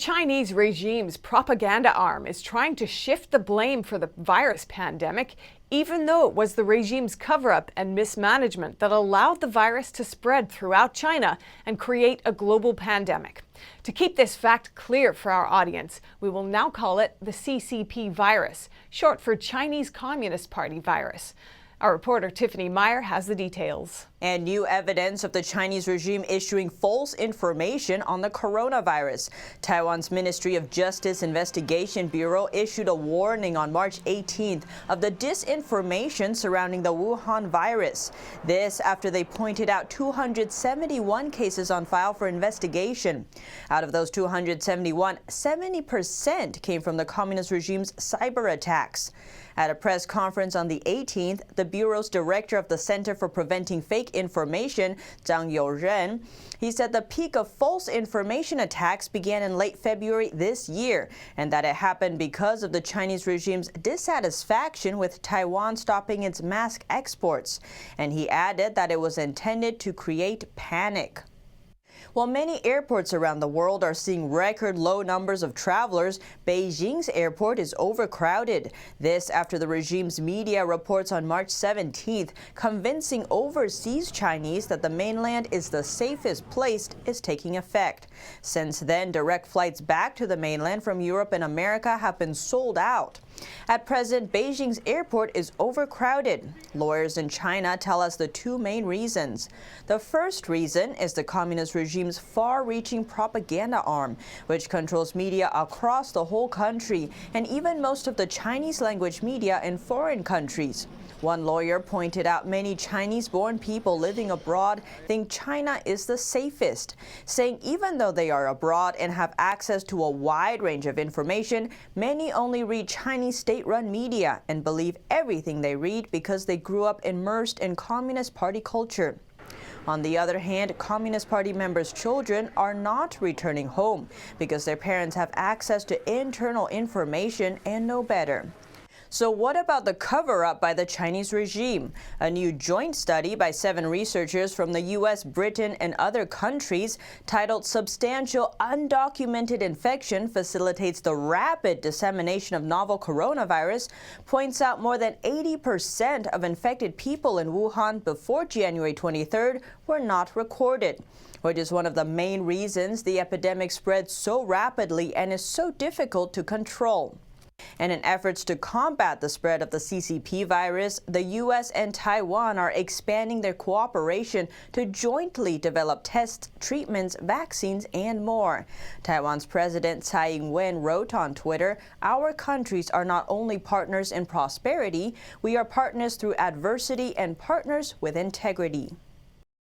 Chinese regime's propaganda arm is trying to shift the blame for the virus pandemic, even though it was the regime's cover-up and mismanagement that allowed the virus to spread throughout China and create a global pandemic. To keep this fact clear for our audience, we will now call it the CCP virus, short for Chinese Communist Party virus. Our reporter Tiffany Meyer has the details. And new evidence of the Chinese regime issuing false information on the coronavirus. Taiwan's Ministry of Justice Investigation Bureau issued a warning on March 18th of the disinformation surrounding the Wuhan virus. This after they pointed out 271 cases on file for investigation. Out of those 271, 70% came from the communist regime's cyberattacks. At a press conference on the 18th, the Bureau's director of the Center for Preventing Fake Information, Zhang Youren, he said the peak of false information attacks began in late February this year, and that it happened because of the Chinese regime's dissatisfaction with Taiwan stopping its mask exports. And he added that it was intended to create panic. While many airports around the world are seeing record low numbers of travelers, Beijing's airport is overcrowded. This after the regime's media reports on March 17th, convincing overseas Chinese that the mainland is the safest place is taking effect. Since then, direct flights back to the mainland from Europe and America have been sold out. At present, Beijing's airport is overcrowded. Lawyers in China tell us the two main reasons. The first reason is the communist regime's far-reaching propaganda arm, which controls media across the whole country and even most of the Chinese-language media in foreign countries. One lawyer pointed out many Chinese-born people living abroad think China is the safest, saying even though they are abroad and have access to a wide range of information, many only read Chinese state-run media and believe everything they read because they grew up immersed in Communist Party culture. On the other hand, Communist Party members' children are not returning home because their parents have access to internal information and know better. So what about the cover-up by the Chinese regime? A new joint study by 7 researchers from the U.S., Britain, and other countries titled Substantial Undocumented Infection Facilitates the Rapid Dissemination of Novel Coronavirus points out more than 80% of infected people in Wuhan before January 23rd were not recorded, which is one of the main reasons the epidemic spread so rapidly and is so difficult to control. And in efforts to combat the spread of the CCP virus, the U.S. and Taiwan are expanding their cooperation to jointly develop tests, treatments, vaccines, and more. Taiwan's President Tsai Ing-wen wrote on Twitter, "Our countries are not only partners in prosperity, we are partners through adversity and partners with integrity."